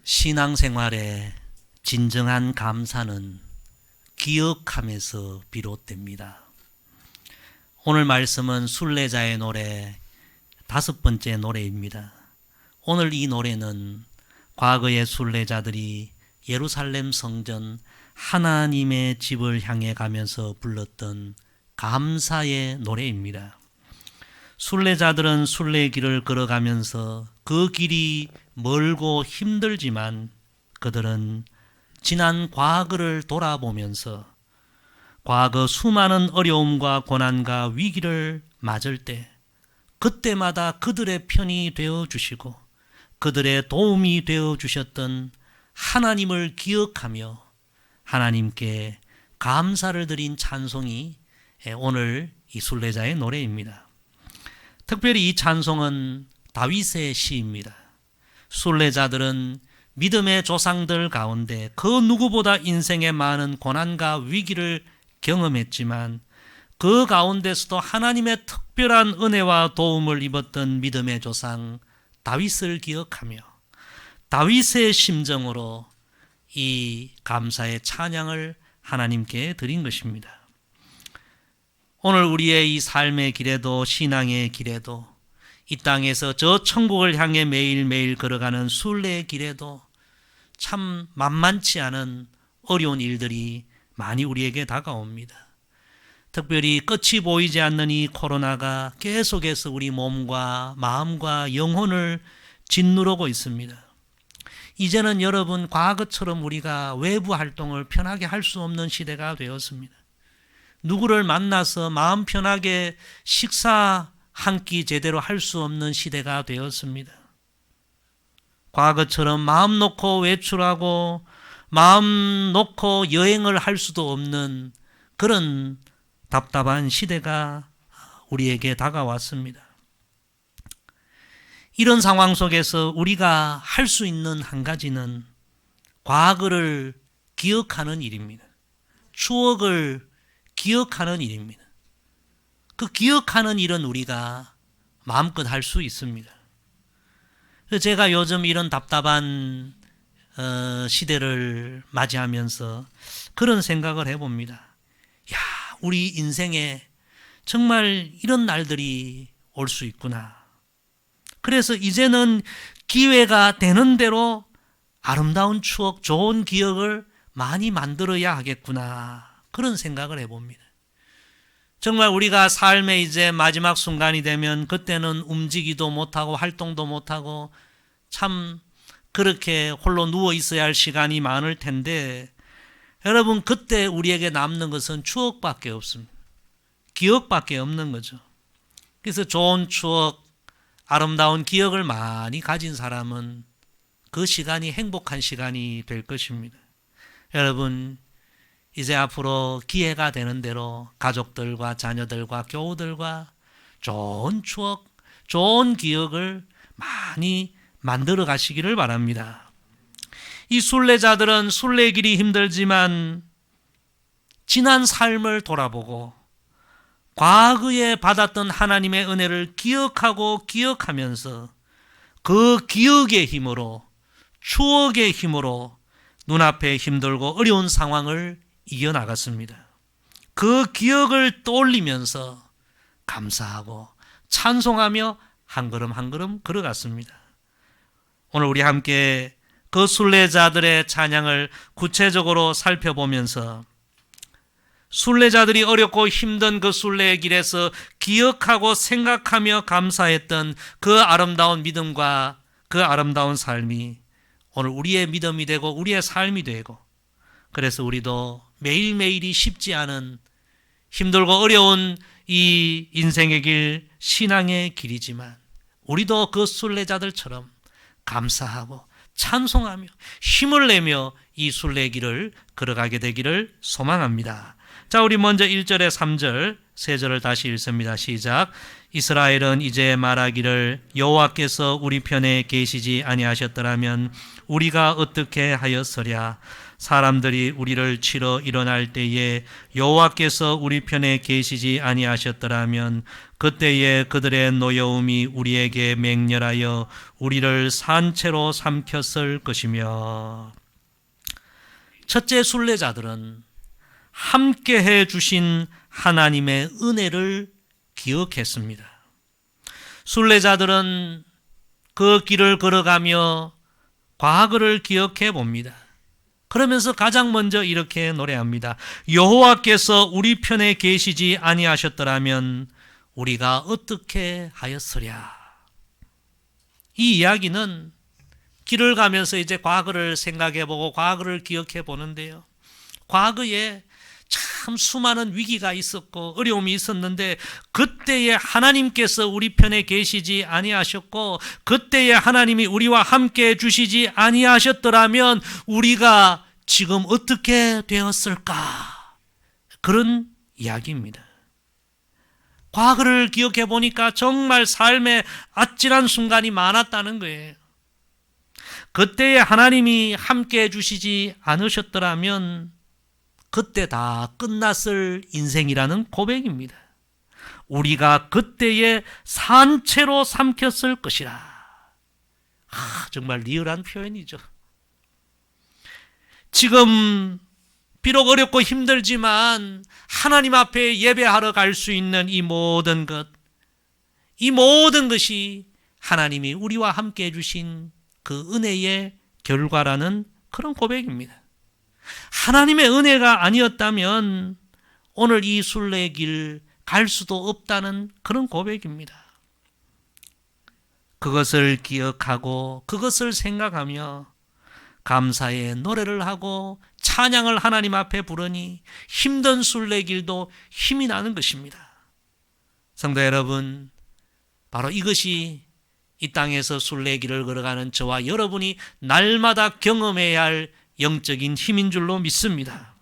신앙생활의 진정한 감사는 기억함에서 비롯됩니다. 오늘 말씀은 순례자의 노래 5번째 노래입니다. 오늘 이 노래는 과거의 순례자들이 예루살렘 성전 하나님의 집을 향해 가면서 불렀던 감사의 노래입니다. 순례자들은 순례길을 걸어가면서 그 길이 멀고 힘들지만 그들은 지난 과거를 돌아보면서 과거 수많은 어려움과 고난과 위기를 맞을 때 그때마다 그들의 편이 되어 주시고 그들의 도움이 되어 주셨던 하나님을 기억하며 하나님께 감사를 드린 찬송이 오늘 이 순례자의 노래입니다. 특별히 이 찬송은 다윗의 시입니다. 순례자들은 믿음의 조상들 가운데 그 누구보다 인생의 많은 고난과 위기를 경험했지만 그 가운데서도 하나님의 특별한 은혜와 도움을 입었던 믿음의 조상 다윗을 기억하며 다윗의 심정으로 이 감사의 찬양을 하나님께 드린 것입니다. 오늘 우리의 이 삶의 길에도 신앙의 길에도 이 땅에서 저 천국을 향해 매일매일 걸어가는 순례의 길에도 참 만만치 않은 어려운 일들이 많이 우리에게 다가옵니다. 특별히 끝이 보이지 않는 이 코로나가 계속해서 우리 몸과 마음과 영혼을 짓누르고 있습니다. 이제는 여러분 과거처럼 우리가 외부 활동을 편하게 할 수 없는 시대가 되었습니다. 누구를 만나서 마음 편하게 식사 한 끼 제대로 할 수 없는 시대가 되었습니다. 과거처럼 마음 놓고 외출하고 마음 놓고 여행을 할 수도 없는 그런 답답한 시대가 우리에게 다가왔습니다. 이런 상황 속에서 우리가 할 수 있는 한 가지는 과거를 기억하는 일입니다. 추억을 기억하는 일입니다. 그 기억하는 일은 우리가 마음껏 할 수 있습니다. 제가 요즘 이런 답답한 시대를 맞이하면서 그런 생각을 해봅니다. 야, 우리 인생에 정말 이런 날들이 올 수 있구나. 그래서 이제는 기회가 되는 대로 아름다운 추억, 좋은 기억을 많이 만들어야 하겠구나. 그런 생각을 해봅니다. 정말 우리가 삶의 이제 마지막 순간이 되면 그때는 움직이도 못하고 활동도 못하고 참 그렇게 홀로 누워 있어야 할 시간이 많을 텐데 여러분 그때 우리에게 남는 것은 추억밖에 없습니다. 기억밖에 없는 거죠. 그래서 좋은 추억, 아름다운 기억을 많이 가진 사람은 그 시간이 행복한 시간이 될 것입니다. 여러분 이제 앞으로 기회가 되는 대로 가족들과 자녀들과 교우들과 좋은 추억, 좋은 기억을 많이 만들어 가시기를 바랍니다. 이 순례자들은 순례길이 힘들지만 지난 삶을 돌아보고 과거에 받았던 하나님의 은혜를 기억하고 기억하면서 그 기억의 힘으로 추억의 힘으로 눈앞에 힘들고 어려운 상황을 이겨나갔습니다. 그 기억을 떠올리면서 감사하고 찬송하며 한 걸음 한 걸음 걸어갔습니다. 오늘 우리 함께 그 순례자들의 찬양을 구체적으로 살펴보면서 순례자들이 어렵고 힘든 그 순례의 길에서 기억하고 생각하며 감사했던 그 아름다운 믿음과 그 아름다운 삶이 오늘 우리의 믿음이 되고 우리의 삶이 되고 그래서 우리도 매일매일이 쉽지 않은 힘들고 어려운 이 인생의 길, 신앙의 길이지만 우리도 그 순례자들처럼 감사하고 찬송하며 힘을 내며 이 순례의 길을 걸어가게 되기를 소망합니다. 자, 우리 먼저 1절에 3절, 세 절을 다시 읽습니다. 시작. 이스라엘은 이제 말하기를 여호와께서 우리 편에 계시지 아니하셨더라면 우리가 어떻게 하였으랴. 사람들이 우리를 치러 일어날 때에 여호와께서 우리 편에 계시지 아니하셨더라면 그때에 그들의 노여움이 우리에게 맹렬하여 우리를 산채로 삼켰을 것이며. 첫째, 순례자들은 함께해 주신 하나님의 은혜를 기억했습니다. 순례자들은 그 길을 걸어가며 과거를 기억해 봅니다. 그러면서 가장 먼저 이렇게 노래합니다. 여호와께서 우리 편에 계시지 아니하셨더라면 우리가 어떻게 하였으랴. 이 이야기는 길을 가면서 이제 과거를 생각해 보고 과거를 기억해 보는데요. 과거에 참 수많은 위기가 있었고 어려움이 있었는데 그때에 하나님께서 우리 편에 계시지 아니하셨고 그때에 하나님이 우리와 함께 주시지 아니하셨더라면 우리가 지금 어떻게 되었을까? 그런 이야기입니다. 과거를 기억해 보니까 정말 삶에 아찔한 순간이 많았다는 거예요. 그때에 하나님이 함께 주시지 않으셨더라면 그때 다 끝났을 인생이라는 고백입니다. 우리가 그때에 산채로 삼켰을 것이라. 정말 리얼한 표현이죠. 지금 비록 어렵고 힘들지만 하나님 앞에 예배하러 갈 수 있는 이 모든 것이 하나님이 우리와 함께 해주신 그 은혜의 결과라는 그런 고백입니다. 하나님의 은혜가 아니었다면 오늘 이 순례길 갈 수도 없다는 그런 고백입니다. 그것을 기억하고 그것을 생각하며 감사의 노래를 하고 찬양을 하나님 앞에 부르니 힘든 순례길도 힘이 나는 것입니다. 성도 여러분, 바로 이것이 이 땅에서 순례길을 걸어가는 저와 여러분이 날마다 경험해야 할 영적인 힘인 줄로 믿습니다.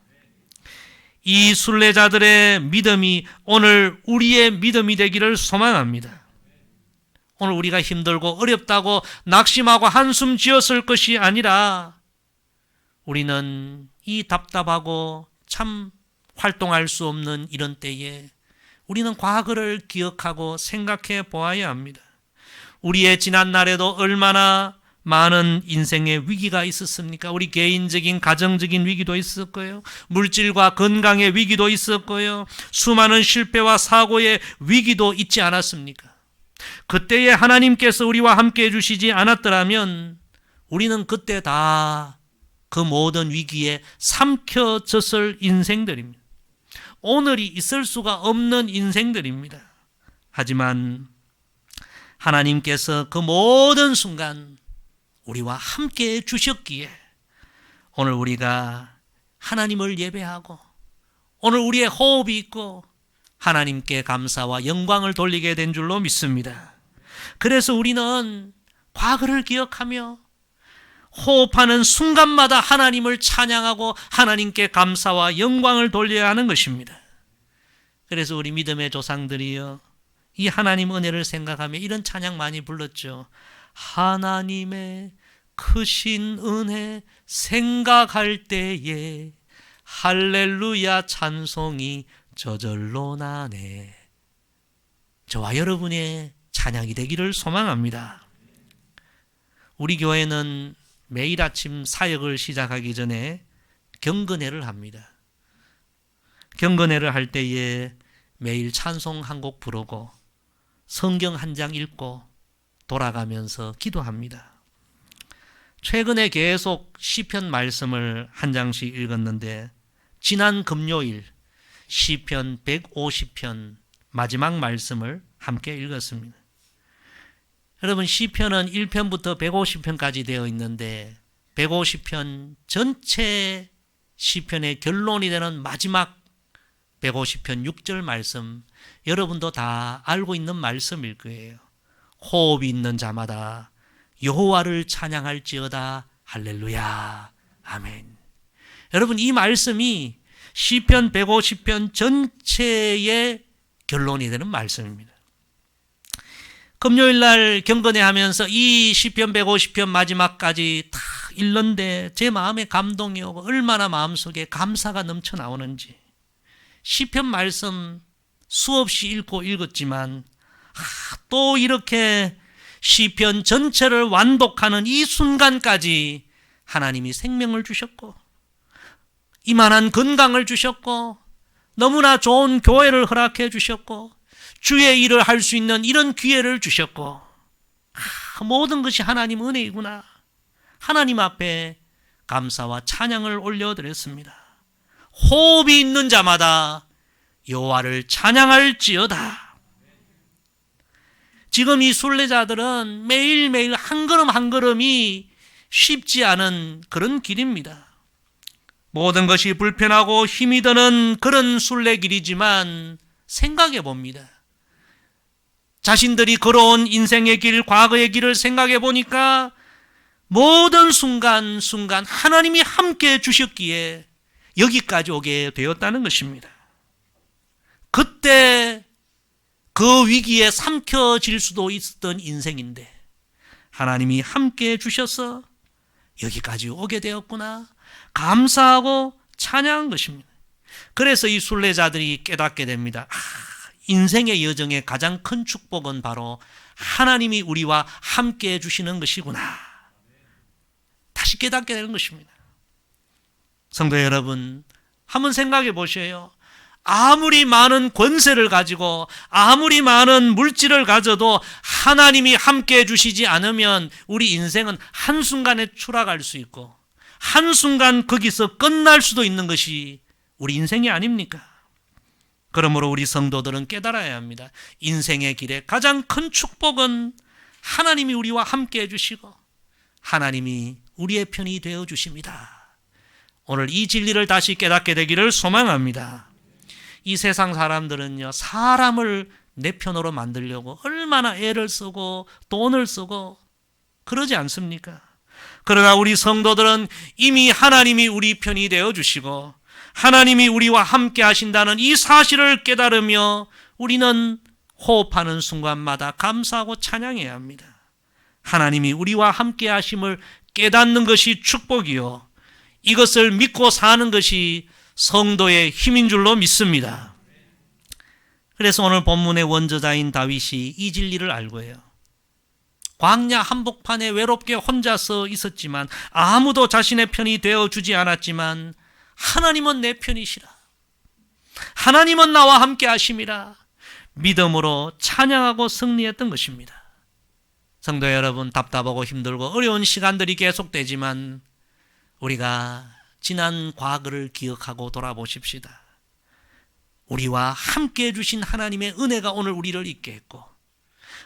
이 순례자들의 믿음이 오늘 우리의 믿음이 되기를 소망합니다. 오늘 우리가 힘들고 어렵다고 낙심하고 한숨 지었을 것이 아니라 우리는 이 답답하고 참 활동할 수 없는 이런 때에 우리는 과거를 기억하고 생각해 보아야 합니다. 우리의 지난날에도 얼마나 많은 인생의 위기가 있었습니까? 우리 개인적인 가정적인 위기도 있었고요. 물질과 건강의 위기도 있었고요. 수많은 실패와 사고의 위기도 있지 않았습니까? 그때에 하나님께서 우리와 함께 해주시지 않았더라면 우리는 그때 다 그 모든 위기에 삼켜졌을 인생들입니다. 오늘이 있을 수가 없는 인생들입니다. 하지만 하나님께서 그 모든 순간 우리와 함께 주셨기에 오늘 우리가 하나님을 예배하고 오늘 우리의 호흡이 있고 하나님께 감사와 영광을 돌리게 된 줄로 믿습니다. 그래서 우리는 과거를 기억하며 호흡하는 순간마다 하나님을 찬양하고 하나님께 감사와 영광을 돌려야 하는 것입니다. 그래서 우리 믿음의 조상들이요, 이 하나님 은혜를 생각하며 이런 찬양 많이 불렀죠. 하나님의 크신 은혜 생각할 때에 할렐루야 찬송이 저절로 나네. 저와 여러분의 찬양이 되기를 소망합니다. 우리 교회는 매일 아침 사역을 시작하기 전에 경건회를 합니다. 경건회를 할 때에 매일 찬송 한 곡 부르고 성경 한 장 읽고 돌아가면서 기도합니다. 최근에 계속 시편 말씀을 한 장씩 읽었는데 지난 금요일 시편 150편 마지막 말씀을 함께 읽었습니다. 여러분, 시편은 1편부터 150편까지 되어 있는데 150편 전체 시편의 결론이 되는 마지막 150편 6절 말씀, 여러분도 다 알고 있는 말씀일 거예요. 호흡이 있는 자마다 여호와를 찬양할지어다 할렐루야 아멘. 여러분, 이 말씀이 시편 150편 전체의 결론이 되는 말씀입니다. 금요일 날 경건회 하면서 이 시편 150편 마지막까지 다 읽는데 제 마음에 감동이 오고 얼마나 마음속에 감사가 넘쳐 나오는지, 시편 말씀 수없이 읽었지만 또 이렇게 시편 전체를 완독하는 이 순간까지 하나님이 생명을 주셨고 이만한 건강을 주셨고 너무나 좋은 교회를 허락해 주셨고 주의 일을 할 수 있는 이런 기회를 주셨고, 모든 것이 하나님 은혜이구나. 하나님 앞에 감사와 찬양을 올려드렸습니다. 호흡이 있는 자마다 여호와를 찬양할지어다. 지금 이 순례자들은 매일매일 한 걸음 한 걸음이 쉽지 않은 그런 길입니다. 모든 것이 불편하고 힘이 드는 그런 순례길이지만 생각해 봅니다. 자신들이 걸어온 인생의 길, 과거의 길을 생각해 보니까 모든 순간순간 하나님이 함께 주셨기에 여기까지 오게 되었다는 것입니다. 그때 그 위기에 삼켜질 수도 있었던 인생인데 하나님이 함께 주셔서 여기까지 오게 되었구나. 감사하고 찬양한 것입니다. 그래서 이 순례자들이 깨닫게 됩니다. 인생의 여정의 가장 큰 축복은 바로 하나님이 우리와 함께 해주시는 것이구나. 다시 깨닫게 되는 것입니다. 성도 여러분, 한번 생각해 보세요. 아무리 많은 권세를 가지고 아무리 많은 물질을 가져도 하나님이 함께 해주시지 않으면 우리 인생은 한순간에 추락할 수 있고 한순간 거기서 끝날 수도 있는 것이 우리 인생이 아닙니까? 그러므로 우리 성도들은 깨달아야 합니다. 인생의 길에 가장 큰 축복은 하나님이 우리와 함께 해주시고 하나님이 우리의 편이 되어 주십니다. 오늘 이 진리를 다시 깨닫게 되기를 소망합니다. 이 세상 사람들은요, 사람을 내 편으로 만들려고 얼마나 애를 쓰고 돈을 쓰고 그러지 않습니까? 그러나 우리 성도들은 이미 하나님이 우리 편이 되어 주시고 하나님이 우리와 함께 하신다는 이 사실을 깨달으며 우리는 호흡하는 순간마다 감사하고 찬양해야 합니다. 하나님이 우리와 함께 하심을 깨닫는 것이 축복이요, 이것을 믿고 사는 것이 성도의 힘인 줄로 믿습니다. 그래서 오늘 본문의 원저자인 다윗이 이 진리를 알고 해요. 광야 한복판에 외롭게 혼자서 있었지만 아무도 자신의 편이 되어주지 않았지만 하나님은 내 편이시라, 하나님은 나와 함께 하심이라 믿음으로 찬양하고 승리했던 것입니다. 성도 여러분, 답답하고 힘들고 어려운 시간들이 계속되지만 우리가 지난 과거를 기억하고 돌아보십시다. 우리와 함께 해주신 하나님의 은혜가 오늘 우리를 있게 했고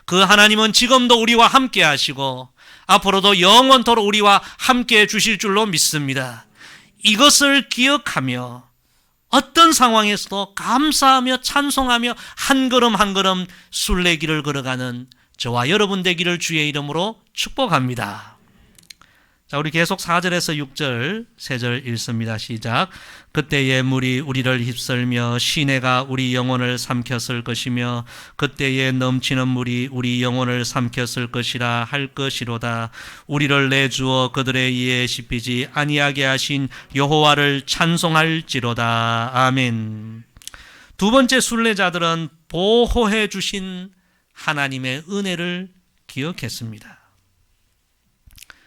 그 하나님은 지금도 우리와 함께 하시고 앞으로도 영원토록 우리와 함께 해주실 줄로 믿습니다. 이것을 기억하며 어떤 상황에서도 감사하며 찬송하며 한 걸음 한 걸음 순례길을 걸어가는 저와 여러분 되기를 주의 이름으로 축복합니다. 자, 우리 계속 4절에서 6절, 3절 읽습니다. 시작. 그때의 물이 우리를 휩쓸며 시내가 우리 영혼을 삼켰을 것이며 그때의 넘치는 물이 우리 영혼을 삼켰을 것이라 할 것이로다. 우리를 내주어 그들의 이에 씹히지 아니하게 하신 여호와를 찬송할지로다. 아멘. 두 번째 순례자들은 보호해 주신 하나님의 은혜를 기억했습니다.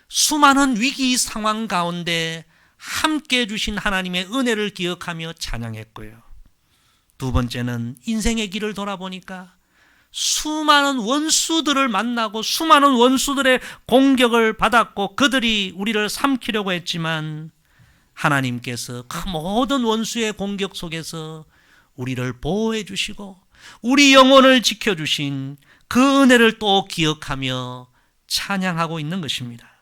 수많은 위기 상황 가운데 함께 해주신 하나님의 은혜를 기억하며 찬양했고요. 두 번째는 인생의 길을 돌아보니까 수많은 원수들을 만나고 수많은 원수들의 공격을 받았고 그들이 우리를 삼키려고 했지만 하나님께서 그 모든 원수의 공격 속에서 우리를 보호해 주시고 우리 영혼을 지켜주신 그 은혜를 또 기억하며 찬양하고 있는 것입니다.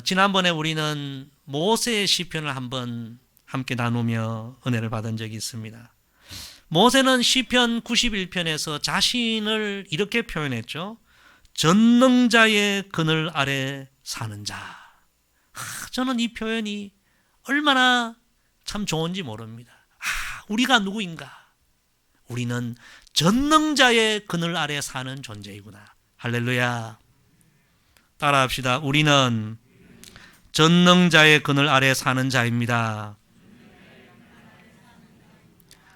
지난번에 우리는 모세의 시편을 한번 함께 나누며 은혜를 받은 적이 있습니다. 모세는 시편 91편에서 자신을 이렇게 표현했죠. 전능자의 그늘 아래 사는 자. 저는 이 표현이 얼마나 참 좋은지 모릅니다. 우리가 누구인가? 우리는 전능자의 그늘 아래 사는 존재이구나. 할렐루야. 따라합시다. 우리는 전능자의 그늘 아래 사는 자입니다.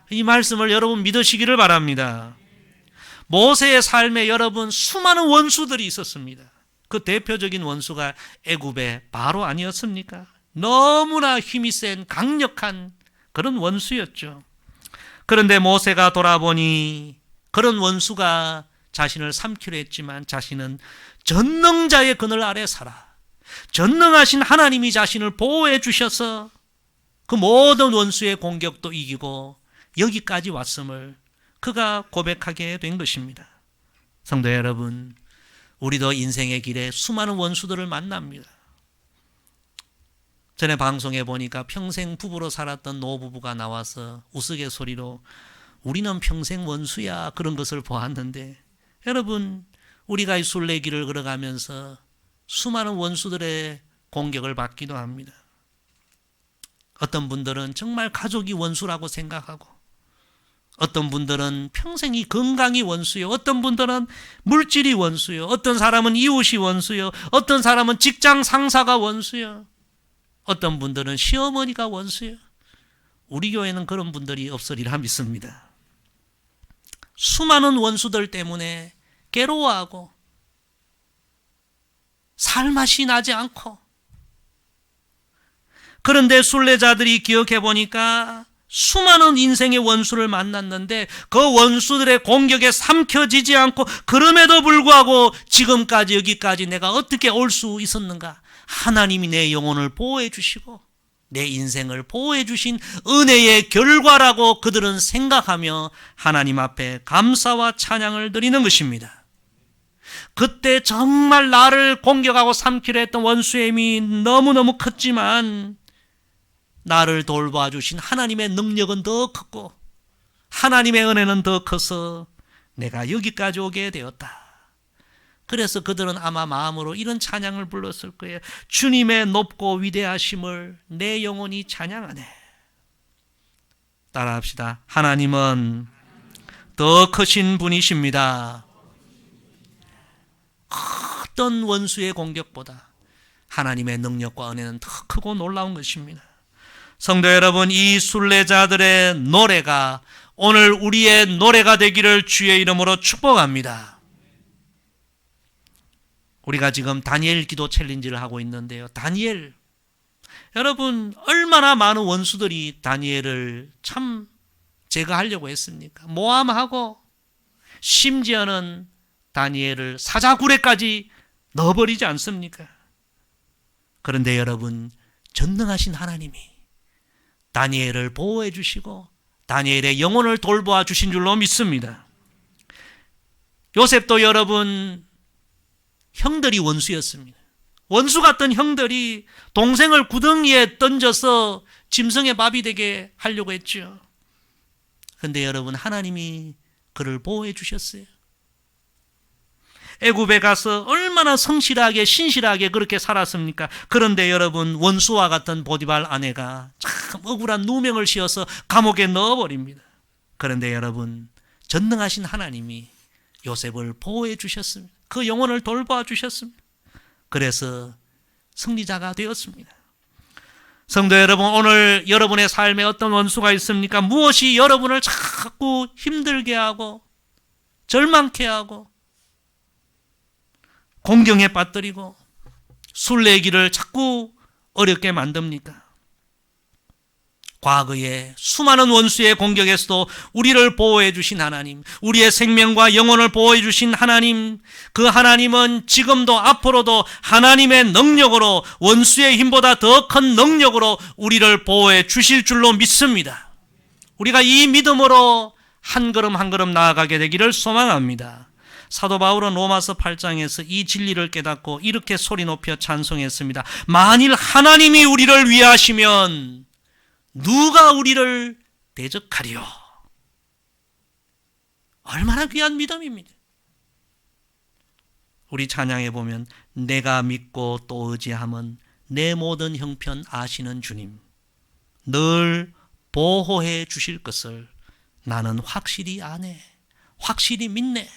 이 말씀을 여러분 믿으시기를 바랍니다. 모세의 삶에 여러분 수많은 원수들이 있었습니다. 그 대표적인 원수가 애굽의 바로 아니었습니까? 너무나 힘이 센 강력한 그런 원수였죠. 그런데 모세가 돌아보니 그런 원수가 자신을 삼키려 했지만 자신은 전능자의 그늘 아래 살아. 전능하신 하나님이 자신을 보호해 주셔서 그 모든 원수의 공격도 이기고 여기까지 왔음을 그가 고백하게 된 것입니다. 성도 여러분, 우리도 인생의 길에 수많은 원수들을 만납니다. 전에 방송에 보니까 평생 부부로 살았던 노부부가 나와서 우스갯소리로 우리는 평생 원수야 그런 것을 보았는데, 여러분 우리가 이 순례길을 걸어가면서 수많은 원수들의 공격을 받기도 합니다. 어떤 분들은 정말 가족이 원수라고 생각하고, 어떤 분들은 평생이 건강이 원수요, 어떤 분들은 물질이 원수요, 어떤 사람은 이웃이 원수요, 어떤 사람은 직장 상사가 원수요, 어떤 분들은 시어머니가 원수요. 우리 교회는 그런 분들이 없으리라 믿습니다. 수많은 원수들 때문에 괴로워하고 살맛이 나지 않고, 그런데 순례자들이 기억해 보니까 수많은 인생의 원수를 만났는데 그 원수들의 공격에 삼켜지지 않고, 그럼에도 불구하고 지금까지 여기까지 내가 어떻게 올 수 있었는가? 하나님이 내 영혼을 보호해 주시고 내 인생을 보호해 주신 은혜의 결과라고 그들은 생각하며 하나님 앞에 감사와 찬양을 드리는 것입니다. 그때 정말 나를 공격하고 삼키려 했던 원수의 힘이 너무너무 컸지만 나를 돌봐주신 하나님의 능력은 더 컸고 하나님의 은혜는 더 커서 내가 여기까지 오게 되었다. 그래서 그들은 아마 마음으로 이런 찬양을 불렀을 거예요. 주님의 높고 위대하심을 내 영혼이 찬양하네. 따라합시다. 하나님은 더 크신 분이십니다. 어떤 원수의 공격보다 하나님의 능력과 은혜는 더 크고 놀라운 것입니다. 성도 여러분, 이 순례자들의 노래가 오늘 우리의 노래가 되기를 주의 이름으로 축복합니다. 우리가 지금 다니엘 기도 챌린지를 하고 있는데요. 다니엘, 여러분 얼마나 많은 원수들이 다니엘을 참 제거하려고 했습니까? 모함하고 심지어는 다니엘을 사자굴에까지 넣어버리지 않습니까? 그런데 여러분, 전능하신 하나님이 다니엘을 보호해 주시고 다니엘의 영혼을 돌보아 주신 줄로 믿습니다. 요셉도 여러분 형들이 원수였습니다. 원수 같던 형들이 동생을 구덩이에 던져서 짐승의 밥이 되게 하려고 했죠. 그런데 여러분, 하나님이 그를 보호해 주셨어요. 애굽에 가서 얼마나 성실하게 신실하게 그렇게 살았습니까? 그런데 여러분, 원수와 같은 보디발 아내가 참 억울한 누명을 씌워서 감옥에 넣어버립니다. 그런데 여러분, 전능하신 하나님이 요셉을 보호해 주셨습니다. 그 영혼을 돌봐 주셨습니다. 그래서 승리자가 되었습니다. 성도 여러분, 오늘 여러분의 삶에 어떤 원수가 있습니까? 무엇이 여러분을 자꾸 힘들게 하고 절망케 하고 공경에 빠뜨리고 순례길을 자꾸 어렵게 만듭니까? 과거에 수많은 원수의 공격에서도 우리를 보호해 주신 하나님, 우리의 생명과 영혼을 보호해 주신 하나님, 그 하나님은 지금도 앞으로도 하나님의 능력으로, 원수의 힘보다 더 큰 능력으로 우리를 보호해 주실 줄로 믿습니다. 우리가 이 믿음으로 한 걸음 한 걸음 나아가게 되기를 소망합니다. 사도 바울은 로마서 8장에서 이 진리를 깨닫고 이렇게 소리 높여 찬송했습니다. 만일 하나님이 우리를 위하시면 누가 우리를 대적하리요? 얼마나 귀한 믿음입니다. 우리 찬양에 보면 내가 믿고 또 의지함은 내 모든 형편 아시는 주님. 늘 보호해 주실 것을 나는 확실히 아네. 확실히 믿네.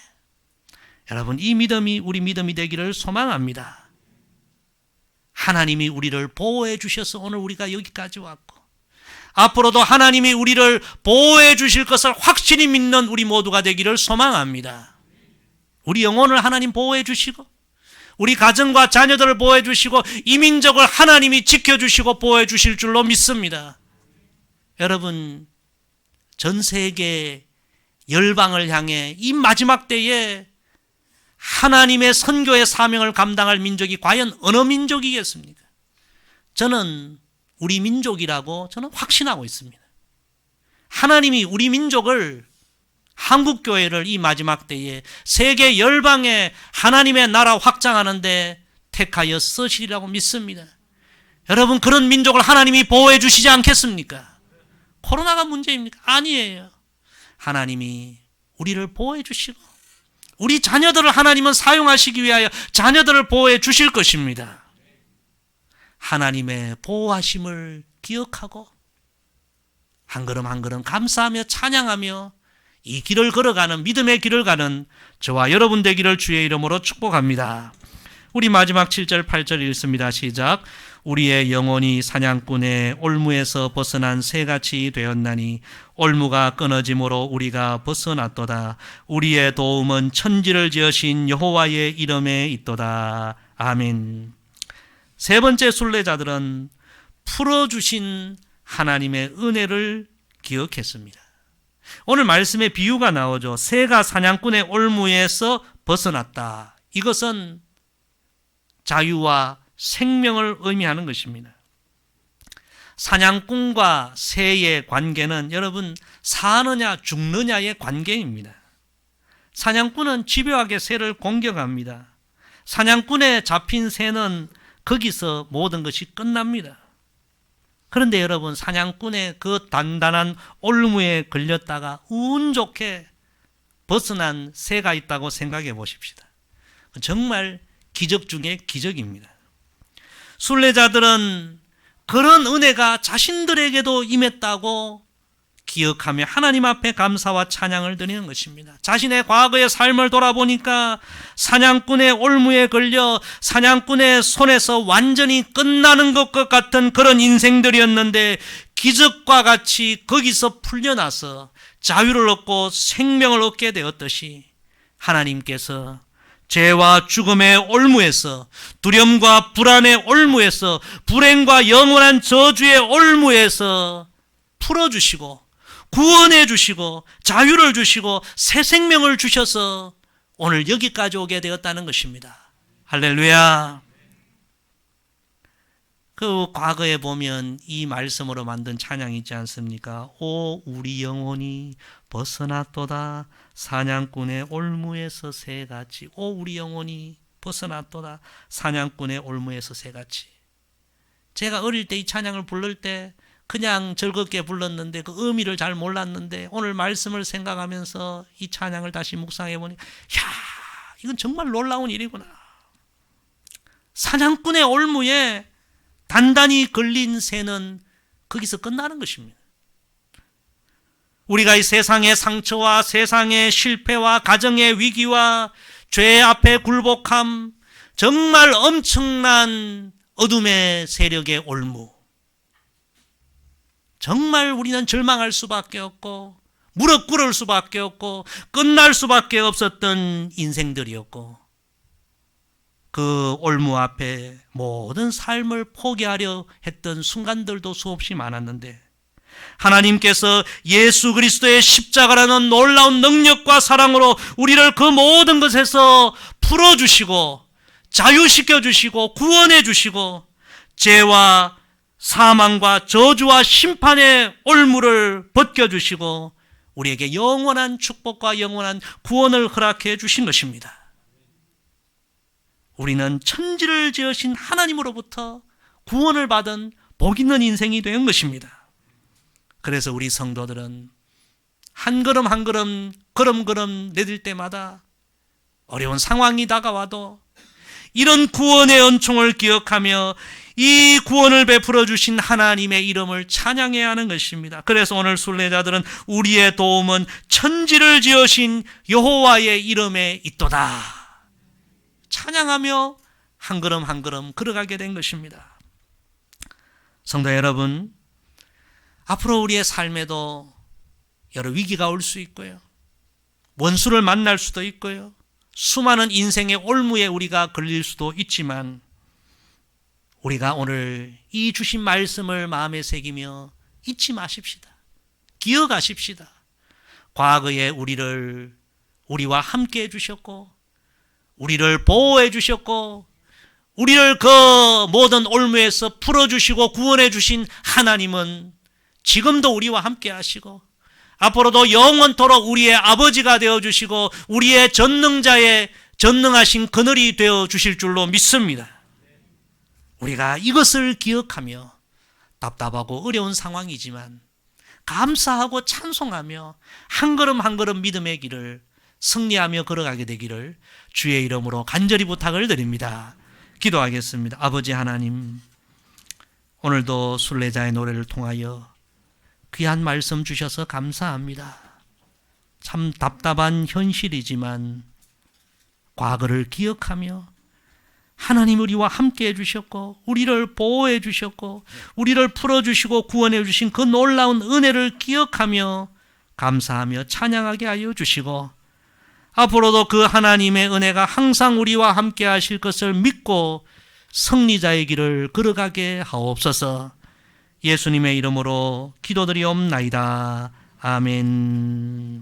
여러분, 이 믿음이 우리 믿음이 되기를 소망합니다. 하나님이 우리를 보호해 주셔서 오늘 우리가 여기까지 왔고, 앞으로도 하나님이 우리를 보호해 주실 것을 확실히 믿는 우리 모두가 되기를 소망합니다. 우리 영혼을 하나님 보호해 주시고, 우리 가정과 자녀들을 보호해 주시고, 이 민족을 하나님이 지켜주시고 보호해 주실 줄로 믿습니다. 여러분, 전 세계 열방을 향해 이 마지막 때에 하나님의 선교의 사명을 감당할 민족이 과연 어느 민족이겠습니까? 저는 우리 민족이라고 저는 확신하고 있습니다. 하나님이 우리 민족을, 한국교회를 이 마지막 때에 세계 열방에 하나님의 나라 확장하는데 택하여 쓰시리라고 믿습니다. 여러분, 그런 민족을 하나님이 보호해 주시지 않겠습니까? 코로나가 문제입니까? 아니에요. 하나님이 우리를 보호해 주시고, 우리 자녀들을 하나님은 사용하시기 위하여 자녀들을 보호해 주실 것입니다. 하나님의 보호하심을 기억하고 한 걸음 한 걸음 감사하며 찬양하며 이 길을 걸어가는, 믿음의 길을 가는 저와 여러분 되기를 주의 이름으로 축복합니다. 우리 마지막 7절 8절 읽습니다. 시작. 우리의 영혼이 사냥꾼의 올무에서 벗어난 새같이 되었나니 올무가 끊어짐으로 우리가 벗어났도다. 우리의 도움은 천지를 지으신 여호와의 이름에 있도다. 아멘. 세 번째 순례자들은 풀어주신 하나님의 은혜를 기억했습니다. 오늘 말씀에 비유가 나오죠. 새가 사냥꾼의 올무에서 벗어났다. 이것은 자유와 생명을 의미하는 것입니다. 사냥꾼과 새의 관계는 여러분, 사느냐 죽느냐의 관계입니다. 사냥꾼은 집요하게 새를 공격합니다. 사냥꾼에 잡힌 새는 거기서 모든 것이 끝납니다. 그런데 여러분, 사냥꾼의 그 단단한 올무에 걸렸다가 운 좋게 벗어난 새가 있다고 생각해 보십시다. 정말 기적 중에 기적입니다. 순례자들은 그런 은혜가 자신들에게도 임했다고 기억하며 하나님 앞에 감사와 찬양을 드리는 것입니다. 자신의 과거의 삶을 돌아보니까 사냥꾼의 올무에 걸려 사냥꾼의 손에서 완전히 끝나는 것과 같은 그런 인생들이었는데 기적과 같이 거기서 풀려나서 자유를 얻고 생명을 얻게 되었듯이 하나님께서 죄와 죽음의 올무에서, 두려움과 불안의 올무에서, 불행과 영원한 저주의 올무에서 풀어주시고 구원해 주시고 자유를 주시고 새 생명을 주셔서 오늘 여기까지 오게 되었다는 것입니다. 할렐루야. 그 과거에 보면 이 말씀으로 만든 찬양이 있지 않습니까? 오 우리 영혼이 벗어났도다 사냥꾼의 올무에서 새같이. 오 우리 영혼이 벗어났도다 사냥꾼의 올무에서 새같이. 제가 어릴 때 이 찬양을 부를 때 그냥 즐겁게 불렀는데 그 의미를 잘 몰랐는데 오늘 말씀을 생각하면서 이 찬양을 다시 묵상해 보니 이건 정말 놀라운 일이구나. 사냥꾼의 올무에 단단히 걸린 새는 거기서 끝나는 것입니다. 우리가 이 세상의 상처와 세상의 실패와 가정의 위기와 죄 앞에 굴복함, 정말 엄청난 어둠의 세력의 올무, 정말 우리는 절망할 수밖에 없고 무릎 꿇을 수밖에 없고 끝날 수밖에 없었던 인생들이었고 그 올무 앞에 모든 삶을 포기하려 했던 순간들도 수없이 많았는데 하나님께서 예수 그리스도의 십자가라는 놀라운 능력과 사랑으로 우리를 그 모든 것에서 풀어주시고 자유시켜주시고 구원해주시고 죄와 사망과 저주와 심판의 올무를 벗겨주시고 우리에게 영원한 축복과 영원한 구원을 허락해 주신 것입니다. 우리는 천지를 지으신 하나님으로부터 구원을 받은 복 있는 인생이 된 것입니다. 그래서 우리 성도들은 한 걸음 한 걸음 걸음걸음 내딜 때마다 어려운 상황이 다가와도 이런 구원의 은총을 기억하며 이 구원을 베풀어 주신 하나님의 이름을 찬양해야 하는 것입니다. 그래서 오늘 순례자들은 우리의 도움은 천지를 지으신 여호와의 이름에 있도다 찬양하며 한 걸음 한 걸음 걸어가게 된 것입니다. 성도 여러분, 앞으로 우리의 삶에도 여러 위기가 올 수 있고요, 원수를 만날 수도 있고요, 수많은 인생의 올무에 우리가 걸릴 수도 있지만 우리가 오늘 이 주신 말씀을 마음에 새기며 잊지 마십시다. 기억하십시다. 과거에 우리와 함께 해주셨고, 우리를 보호해 주셨고, 우리를 그 모든 올무에서 풀어주시고 구원해 주신 하나님은 지금도 우리와 함께 하시고, 앞으로도 영원토록 우리의 아버지가 되어주시고, 우리의 전능하신 그늘이 되어주실 줄로 믿습니다. 우리가 이것을 기억하며 답답하고 어려운 상황이지만 감사하고 찬송하며 한 걸음 한 걸음 믿음의 길을 승리하며 걸어가게 되기를 주의 이름으로 간절히 부탁을 드립니다. 기도하겠습니다. 아버지 하나님, 오늘도 순례자의 노래를 통하여 귀한 말씀 주셔서 감사합니다. 참 답답한 현실이지만 과거를 기억하며 하나님 우리와 함께 해주셨고, 우리를 보호해 주셨고, 우리를 풀어주시고 구원해 주신 그 놀라운 은혜를 기억하며 감사하며 찬양하게 하여 주시고, 앞으로도 그 하나님의 은혜가 항상 우리와 함께 하실 것을 믿고 승리자의 길을 걸어가게 하옵소서. 예수님의 이름으로 기도드리옵나이다. 아멘.